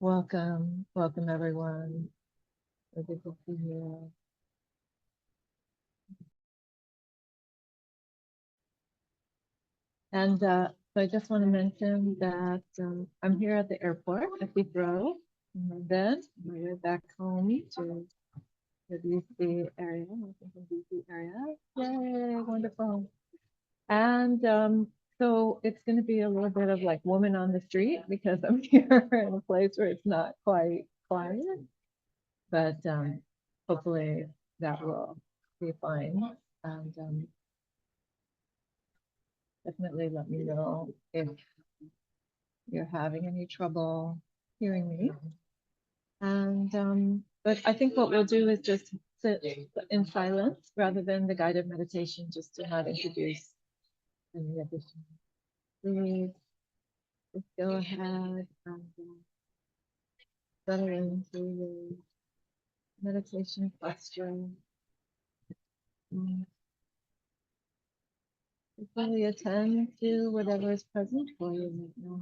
Welcome, welcome everyone. So good to see you. And so I just want to mention that I'm here at the airport at Heathrow in London. We're back home to the DC area, Washington DC area. Yay, wonderful. And so it's going to be a little bit of like woman on the street because I'm here in a place where it's not quite quiet, but hopefully that will be fine. And definitely let me know if you're having any trouble hearing me. And but I think what we'll do is just sit in silence rather than the guided meditation, just to not introduce any additional foods. Just go ahead and settle into your meditation posture. Really attend to whatever is present for you right now.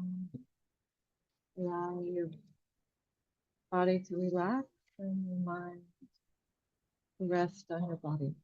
Allow your body to relax and your mind to rest on your body.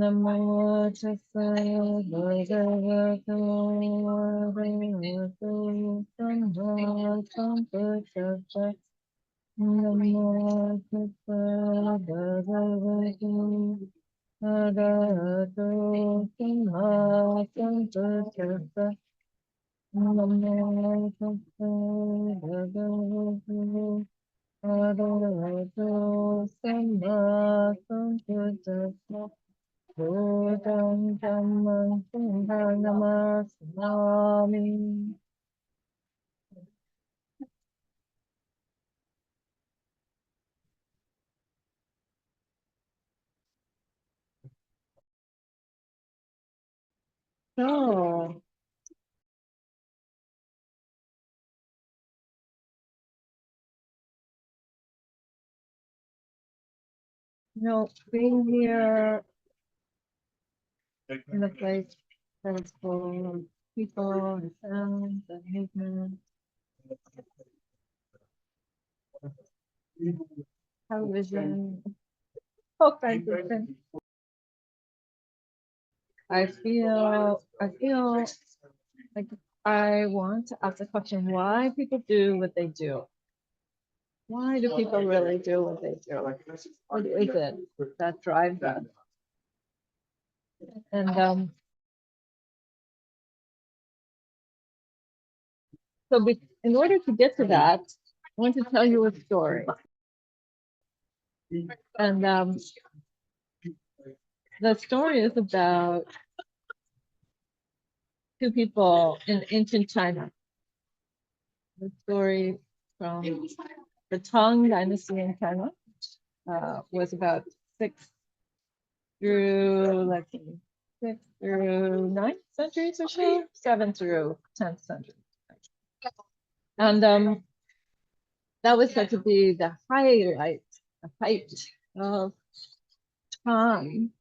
Namo tassa bhagavato arahato samma sambuddhassa. Namo tassa bhagavato arahato samma sambuddhassa. Namo tassa bhagavato arahato samma sambuddhassa. Buddham Dhammam Sangham Namasami. So, being here in a place that is full of people and sounds and movement, television, all kinds of things. I feel like I want to ask the question why people do what they do. Why do people really do what they do? What is it that drives us? And so in order to get to that, I want to tell you a story. And the story is about two people in ancient China. The story from the Tang Dynasty in China was about 6th through 9th centuries or so, 7th through 10th century. And that was said to be the height of Chan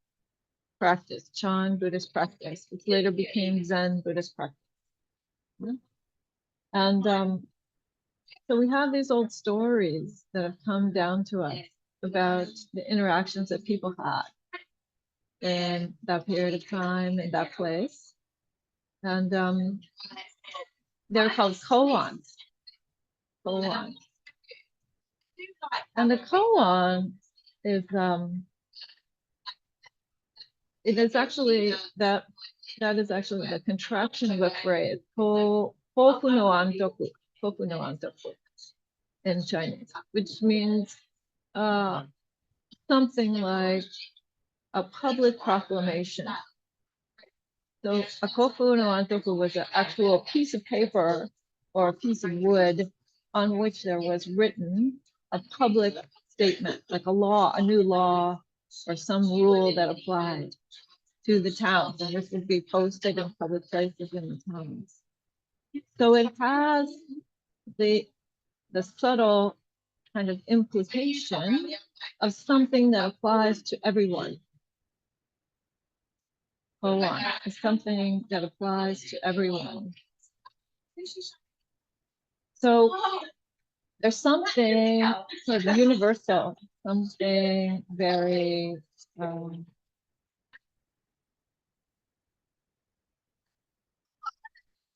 practice, Chan Buddhist practice, which later became Zen Buddhist practice. And so we have these old stories that have come down to us about the interactions that people had in that period of time, in that place. And they're called koans. Koan. And the koan is it is actually that is actually the contraction of a phrase, kofu no antoku in Chinese, which means something like a public proclamation. So a kofu no antoku was an actual piece of paper or a piece of wood on which there was written a public statement, like a law, a new law, or some rule that applied to the towns, and this would be posted in public places in the towns. So it has the subtle kind of implication of something that applies to everyone. Koan is something that applies to everyone. So there's something sort of universal, something very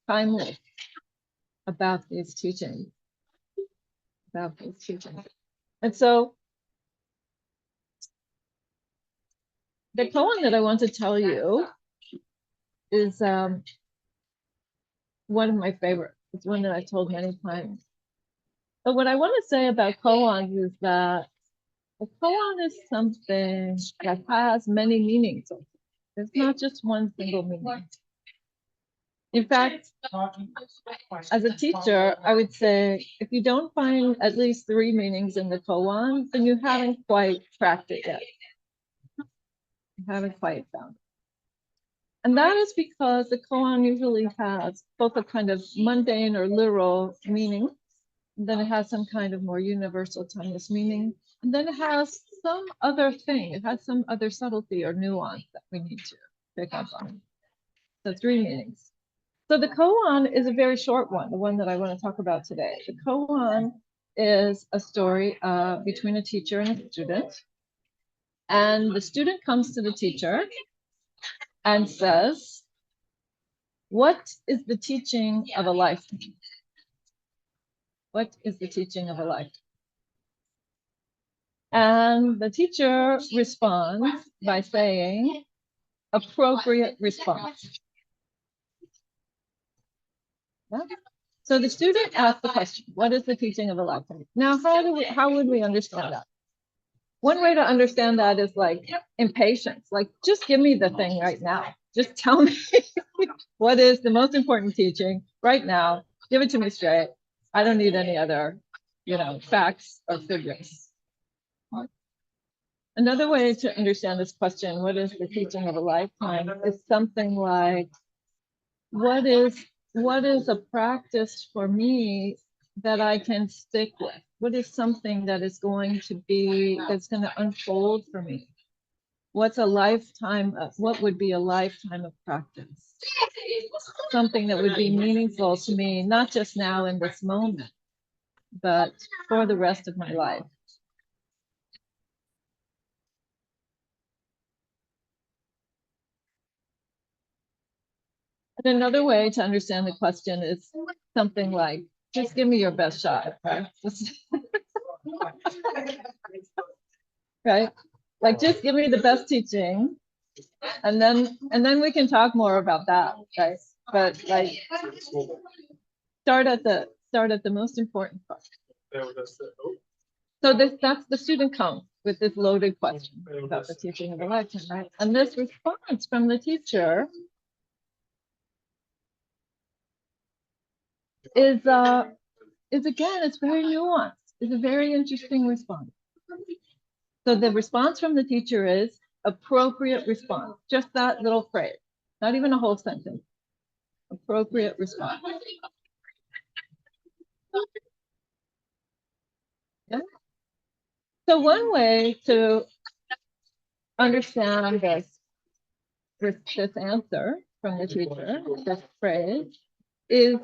timeless about these teachings. And so the koan that I want to tell you is one of my favorites. It's one that I've told many times. But what I want to say about koans is that a koan is something that has many meanings. It's not just one single meaning. In fact, as a teacher, I would say if you don't find at least 3 meanings in the koan, then you haven't quite cracked it yet. You haven't quite found it. And that is because the koan usually has both a kind of mundane or literal meaning, and then it has some kind of more universal timeless meaning, and then it has some other thing. It has some other subtlety or nuance that we need to pick up on. So 3 meanings. So the koan is a very short one, the one that I want to talk about today. The koan is a story between a teacher and a student. And the student comes to the teacher and says, what is the teaching of a lifetime? What is the teaching of a lifetime? And the teacher responds by saying, appropriate response. Yeah? So the student asks the question, what is the teaching of a lifetime? Now, how would we understand that? One way to understand that is like impatience, like just give me the thing right now. Just tell me what is the most important teaching right now. Give it to me straight. I don't need any other, facts or figures. Another way to understand this question, what is the teaching of a lifetime, is something like, what is a practice for me that I can stick with? What is something that is going to unfold for me? What's a lifetime of, what would be a lifetime of practice? Something that would be meaningful to me, not just now in this moment, but for the rest of my life. And another way to understand the question is something like, just give me your best shot, right? Right? Like, just give me the best teaching, and then we can talk more about that, right? But like, start at the most important part. So that's the student comes with this loaded question about the teaching of a lifetime, right? And this response from the teacher is again, it's very nuanced. It's a very interesting response. So the response from the teacher is appropriate response. Just that little phrase, not even a whole sentence. Appropriate response. Yeah? So one way to understand this answer from the teacher, this phrase, is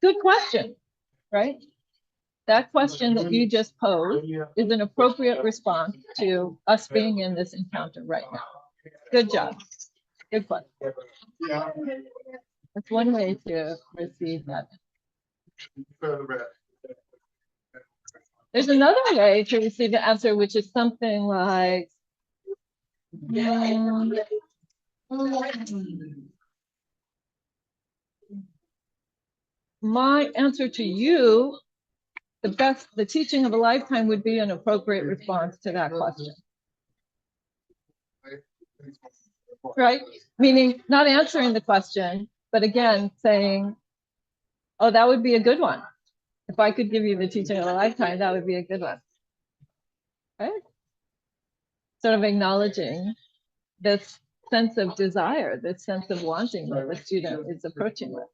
good question, right? That question that you just posed is an appropriate response to us being in this encounter right now. Good job. Good question. That's one way to receive that. There's another way to receive the answer, which is something like, my answer to you, the teaching of a lifetime would be an appropriate response to that question. Right? Meaning not answering the question, but again, saying, oh, that would be a good one. If I could give you the teaching of a lifetime, that would be a good one. Right? Sort of acknowledging this sense of desire, this sense of wanting that the student is approaching with.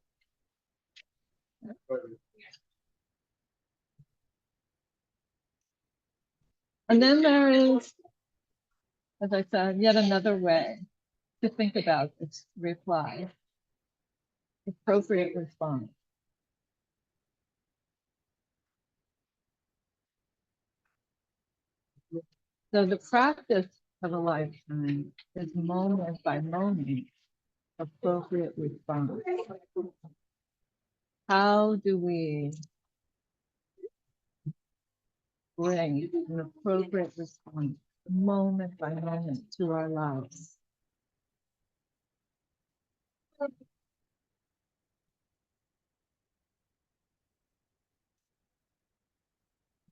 And then there is, as I said, yet another way to think about this reply. Appropriate response. So the practice of a lifetime is moment by moment appropriate response. How do we bring an appropriate response moment by moment to our lives?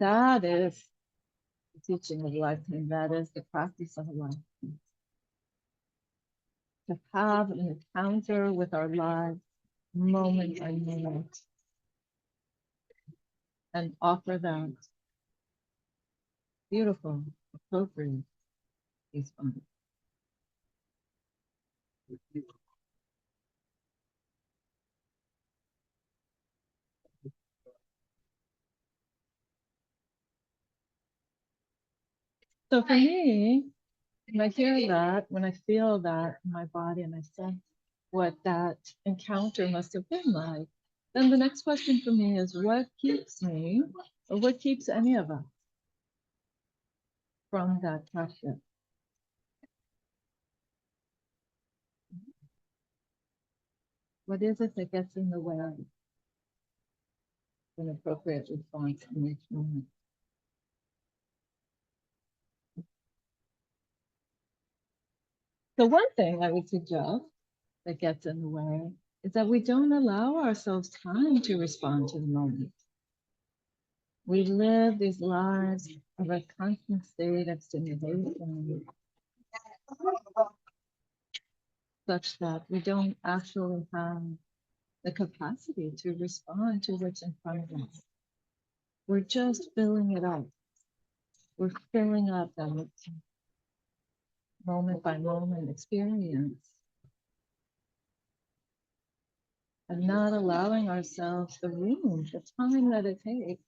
That is the teaching of a lifetime. That is the practice of a lifetime. To have an encounter with our lives moment by moment and offer that beautiful, appropriate response. So for me, when I hear that, when I feel that in my body and I sense what that encounter must have been like, then the next question for me is, what keeps me, or what keeps any of us from that practice? What is it that gets in the way of an appropriate response in each moment? So one thing I would suggest that gets in the way is that we don't allow ourselves time to respond to the moment. We live these lives of a constant state of stimulation, such that we don't actually have the capacity to respond to what's in front of us. We're just filling it up. We're filling up that moment by moment experience and not allowing ourselves the room, the time that it takes,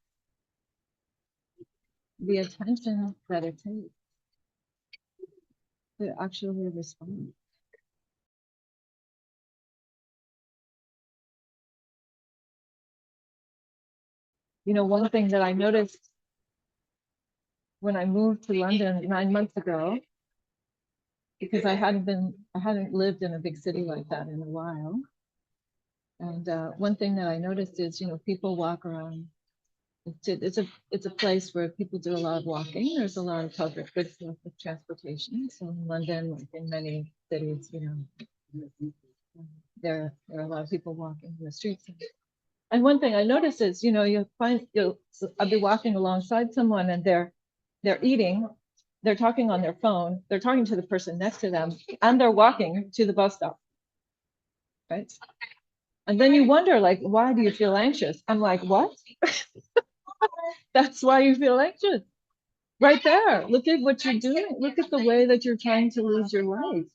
the attention that it takes to actually respond. You know, one thing that I noticed when I moved to London 9 months ago, because I hadn't lived in a big city like that in a while. And one thing that I noticed is, you know, people walk around. It's a place where people do a lot of walking. There's a lot of public transportation. So in London, like in many cities, you know, there are a lot of people walking in the streets. And one thing I noticed is, you know, I'll be walking alongside someone and they're eating, they're talking on their phone, they're talking to the person next to them, and they're walking to the bus stop, right? And then you wonder, like, why do you feel anxious? I'm like, what? That's why you feel anxious. Right there. Look at what you're doing. Look at the way that you're trying to lose your life.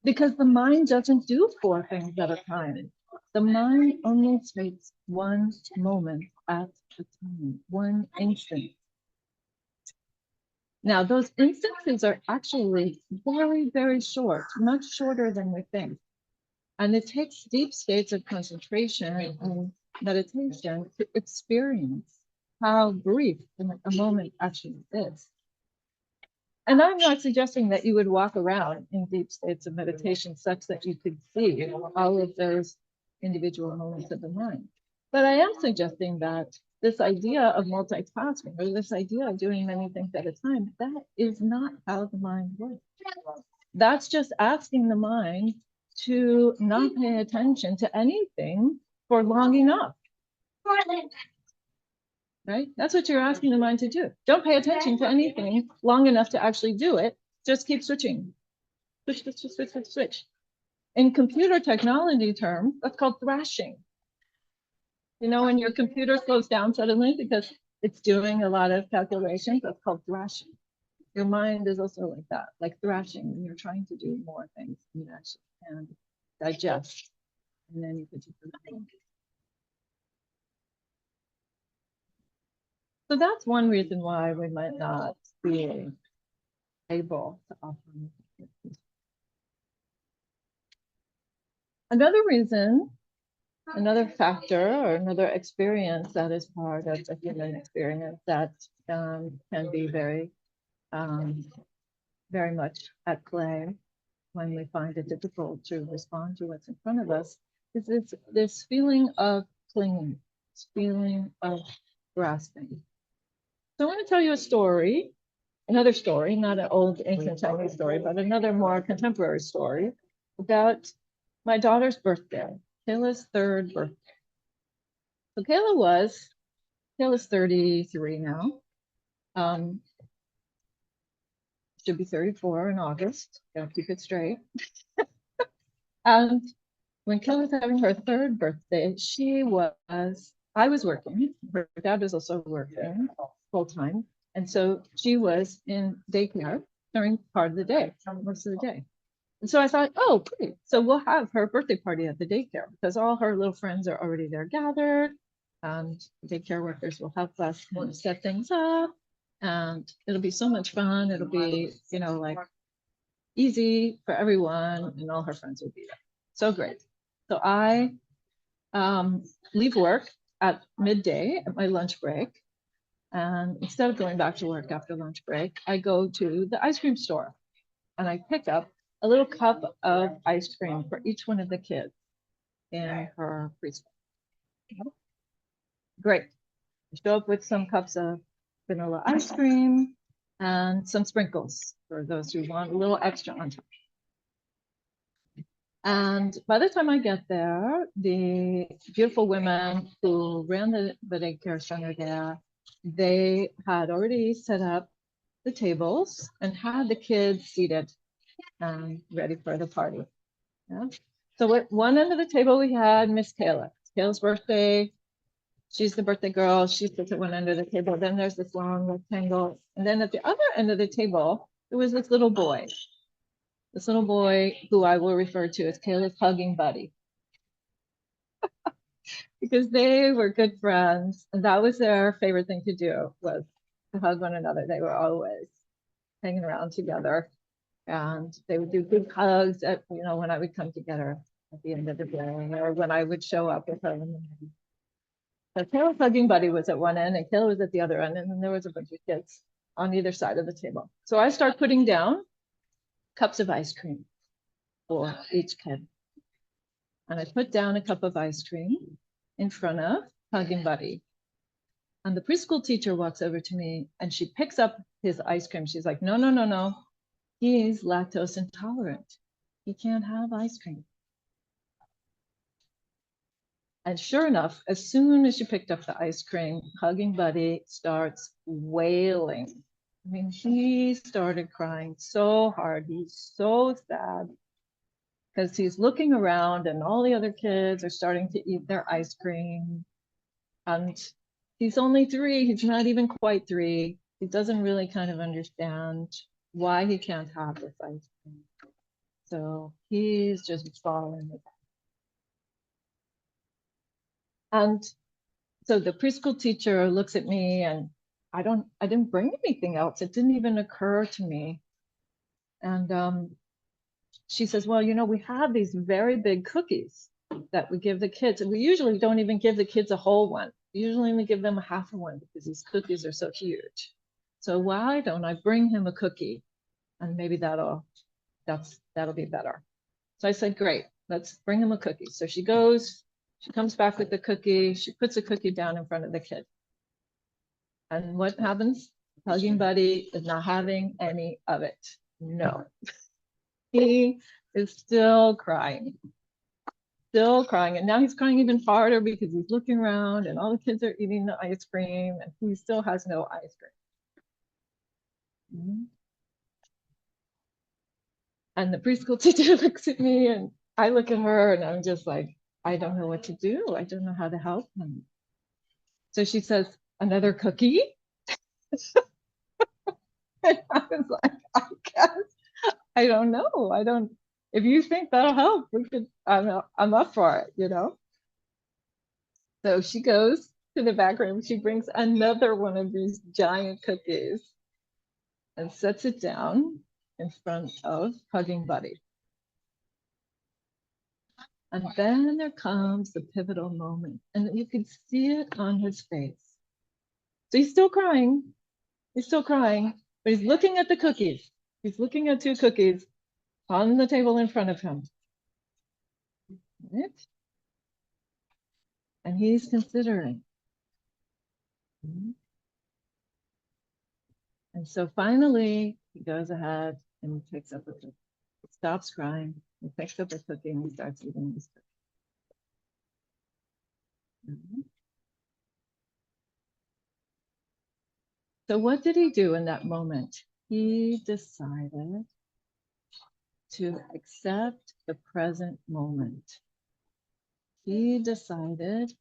Because the mind doesn't do 4 things at a time. The mind only takes one moment at a time, one instant. Now, those instances are actually very, very short, much shorter than we think. And it takes deep states of concentration and meditation to experience how brief a moment actually is. And I'm not suggesting that you would walk around in deep states of meditation such that you could see all of those individual moments of the mind. But I am suggesting that this idea of multitasking, or this idea of doing many things at a time, that is not how the mind works. That's just asking the mind to not pay attention to anything for long enough. Right? That's what you're asking the mind to do. Don't pay attention to anything long enough to actually do it. Just keep switching. Switch, switch, switch, switch, switch. In computer technology terms, that's called thrashing. You know, when your computer slows down suddenly because it's doing a lot of calculations, that's called thrashing. Your mind is also like that, like thrashing, when you're trying to do more things than you actually can digest in any particular thing. So that's one reason why we might not be able to offer. Another reason, another factor, or another experience that is part of the human experience that can be very much at play when we find it difficult to respond to what's in front of us is this feeling of clinging, this feeling of grasping. So I want to tell you a story, another story, not an old ancient Chinese story, but another more contemporary story about my daughter's birthday, Kayla's 3rd birthday. So Kayla's 33 now. Should be 34 in August. Gotta keep it straight. And when Kayla was having her 3rd birthday, I was working. Her dad was also working full time. And so she was in daycare during part of the day, most of the day. And so I thought, oh, great. So we'll have her birthday party at the daycare because all her little friends are already there gathered. And daycare workers will help us set things up. And it'll be so much fun. It'll be, you know, like easy for everyone, and all her friends will be there. So great. So I leave work at midday at my lunch break. And instead of going back to work after lunch break, I go to the ice cream store and I pick up a little cup of ice cream for each one of the kids in her preschool. Great. Show up with some cups of vanilla ice cream and some sprinkles for those who want a little extra on top. And by the time I get there, the beautiful women who ran the daycare center there, they had already set up the tables and had the kids seated and ready for the party. Yeah. So at one end of the table, we had Miss Kayla. It's Kayla's birthday. She's the birthday girl. She sits at one end of the table. Then there's this long rectangle. And then at the other end of the table, there was this little boy. This little boy who I will refer to as Kayla's hugging buddy. Because they were good friends. And that was their favorite thing to do, was to hug one another. They were always hanging around together. And they would do big hugs at, you know, when I would come to get her at the end of the day, or when I would show up with her in the morning. So Kayla's hugging buddy was at one end and Kayla was at the other end, and then there was a bunch of kids on either side of the table. So I start putting down cups of ice cream for each kid. And I put down a cup of ice cream in front of hugging buddy. And the preschool teacher walks over to me and she picks up his ice cream. She's like, no, no, no, no. He's lactose intolerant. He can't have ice cream. And sure enough, as soon as she picked up the ice cream, hugging buddy starts wailing. I mean, he started crying so hard. He's so sad because he's looking around and all the other kids are starting to eat their ice cream. And he's only 3. He's not even quite 3. He doesn't really kind of understand why he can't have this ice cream. So he's just falling. And so the preschool teacher looks at me and I didn't bring anything else. It didn't even occur to me. And she says, well, you know, we have these very big cookies that we give the kids. And we usually don't even give the kids a whole one. We usually only give them a half of one because these cookies are so huge. So why don't I bring him a cookie? And maybe that'll be better. So I said, great, let's bring him a cookie. So she goes, she comes back with the cookie. She puts a cookie down in front of the kid. And what happens? Hugging buddy is not having any of it. No. He is still crying. Still crying. And now he's crying even harder because he's looking around and all the kids are eating the ice cream and he still has no ice cream. Mm-hmm. And the preschool teacher looks at me and I look at her and I'm just like, I don't know what to do. I don't know how to help him. So she says, another cookie? And I was like, I guess, I don't know. If you think that'll help, I'm up for it, you know? So she goes to the back room. She brings another one of these giant cookies and sets it down in front of hugging buddy. And then there comes the pivotal moment, and you can see it on his face. So he's still crying. He's still crying, but he's looking at the cookies. He's looking at 2 cookies on the table in front of him. Right? And he's considering. And so finally, he goes ahead and he picks up a cookie. He stops crying. He picks up a cookie and he starts eating his cookie. So what did he do in that moment? He decided to accept the present moment. He decided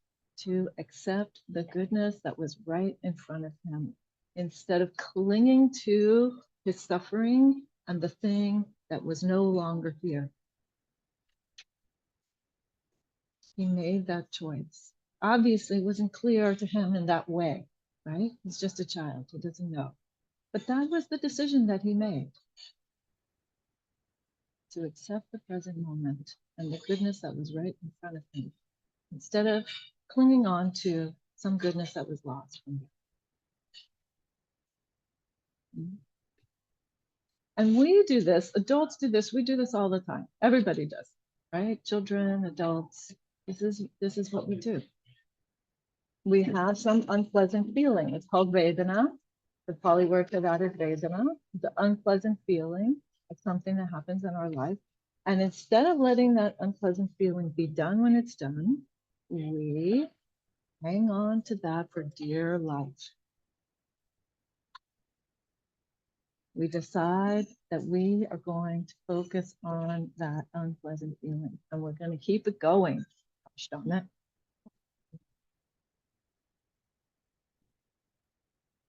to accept the goodness that was right in front of him instead of clinging to his suffering and the thing that was no longer here. He made that choice. Obviously, it wasn't clear to him in that way, right? He's just a child, he doesn't know. But that was the decision that he made, to accept the present moment and the goodness that was right in front of him, instead of clinging on to some goodness that was lost from him. And we do this, adults do this, we do this all the time. Everybody does, right? Children, adults, this is what we do. We have some unpleasant feeling. It's called Vedana. The Pali word for that is Vedana, the unpleasant feeling of something that happens in our life. And instead of letting that unpleasant feeling be done when it's done, we hang on to that for dear life. We decide that we are going to focus on that unpleasant feeling and we're going to keep it going. Gosh darn it.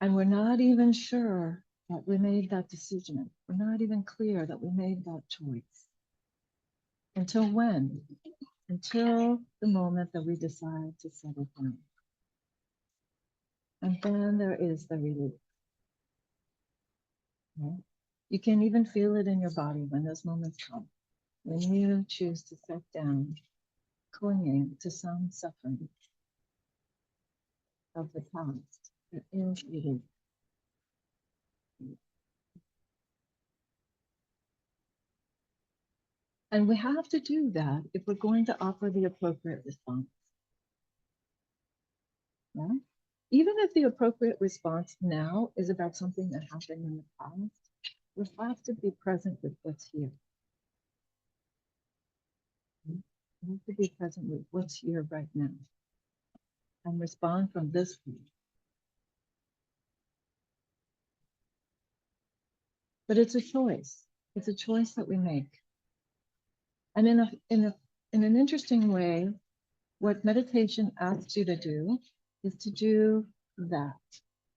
And we're not even sure that we made that decision. We're not even clear that we made that choice. Until when? Until the moment that we decide to settle down. And then there is the relief. Right? You can even feel it in your body when those moments come. When you choose to set down, clinging to some suffering of the past, there is relief. And we have to do that if we're going to offer the appropriate response. Yeah? Even if the appropriate response now is about something that happened in the past, we have to be present with what's here. We have to be present with what's here right now and respond from this point. But it's a choice. It's a choice that we make. And in an interesting way, what meditation asks you to do is to do that,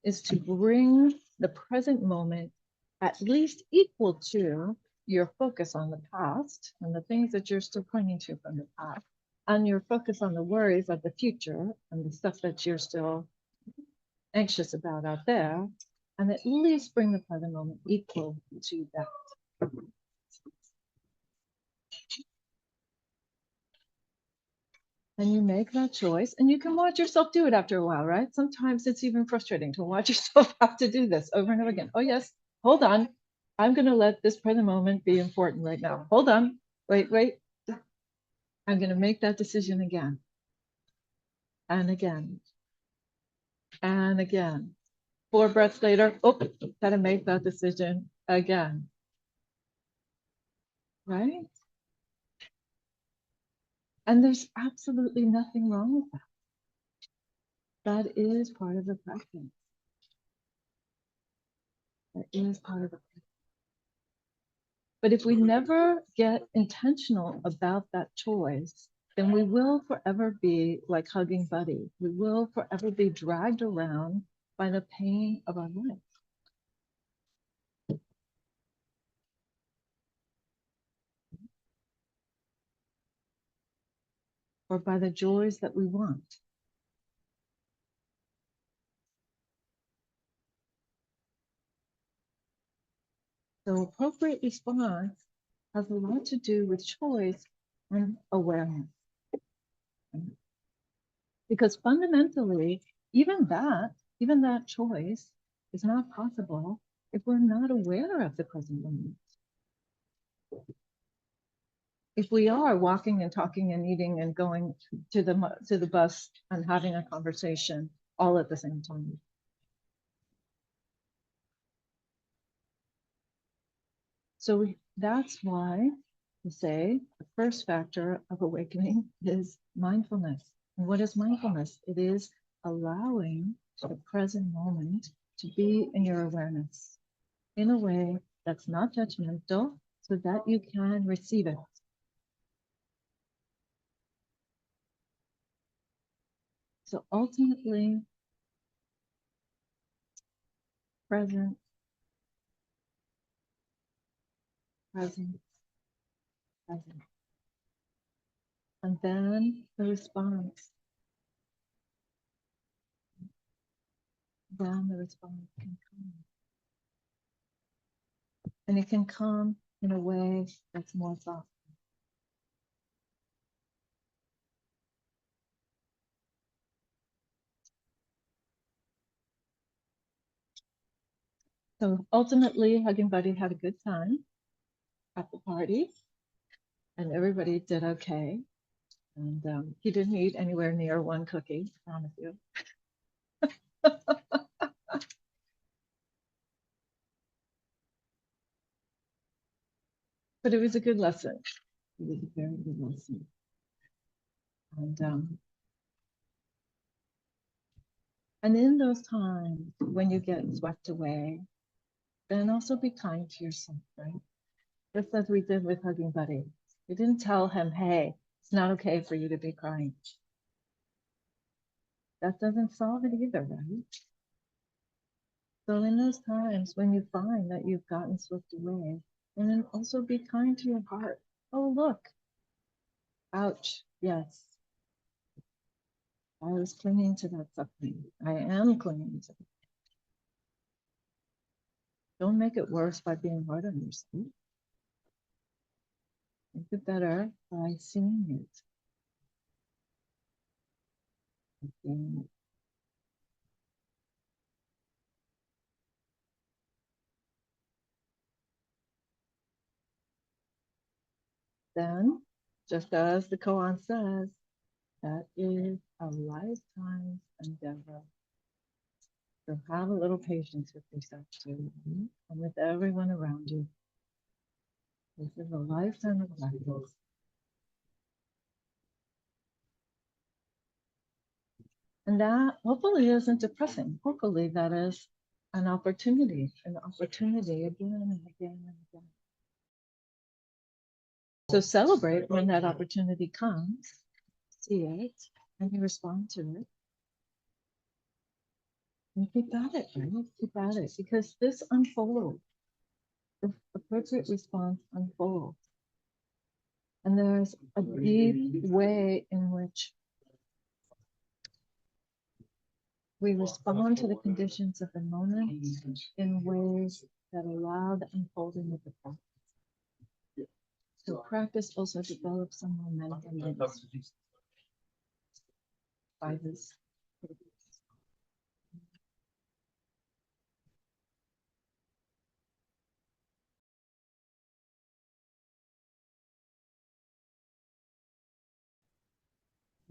is to bring the present moment at least equal to your focus on the past and the things that you're still clinging to from the past, and your focus on the worries of the future and the stuff that you're still anxious about out there, and at least bring the present moment equal to that. And you make that choice, and you can watch yourself do it after a while, right? Sometimes it's even frustrating to watch yourself have to do this over and over again. Oh, yes, hold on. I'm going to let this present moment be important right now. Hold on. Wait. I'm going to make that decision again. And again. And again. 4 breaths later, oh, got to make that decision again. Right? And there's absolutely nothing wrong with that. That is part of the practice. That is part of the practice. But if we never get intentional about that choice, then we will forever be like hugging Buddy. We will forever be dragged around by the pain of our life. Or by the joys that we want. So appropriate response has a lot to do with choice and awareness. Because fundamentally, even that choice is not possible if we're not aware of the present moment. If we are walking and talking and eating and going to the bus and having a conversation all at the same time. So that's why we say the first factor of awakening is mindfulness. And what is mindfulness? It is allowing the present moment to be in your awareness in a way that's not judgmental so that you can receive it. So ultimately, present, present, present. And then the response. Then the response can come. And it can come in a way that's more thoughtful. So ultimately, Hugging Buddy had a good time at the party, and everybody did okay. And he didn't eat anywhere near one cookie, I promise you. But it was a good lesson. It was a very good lesson. And in those times when you get swept away, then also be kind to yourself, right? Just as we did with Hugging Buddy. We didn't tell him, hey, it's not okay for you to be crying. That doesn't solve it either, right? So in those times when you find that you've gotten swept away, and then also be kind to your heart. Oh, look. Ouch. Yes. I was clinging to that suffering. I am clinging to it. Don't make it worse by being hard on yourself. Make it better by seeing it. Then, just as the Koan says, that is a lifetime's endeavor. So have a little patience with yourself too, and with everyone around you. This is a lifetime of practice. And that hopefully isn't depressing. Hopefully that is an opportunity again and again and again. So celebrate when that opportunity comes, see it, and you respond to it. And keep at it, right? Keep at it, because this unfolds. The appropriate response unfolds. And there's a deep way in which we respond to the conditions of the moment in ways that allow the unfolding of the practice. So practice also develops some momentum by this.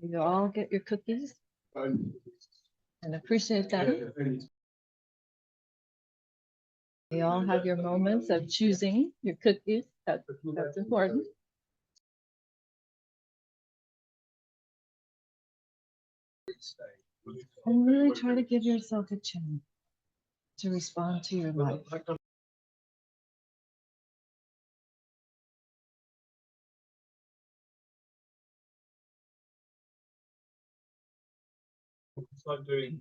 You all get your cookies and appreciate them. You all have your moments of choosing your cookies. That's important. And really try to give yourself a chance to respond to your life. It's like doing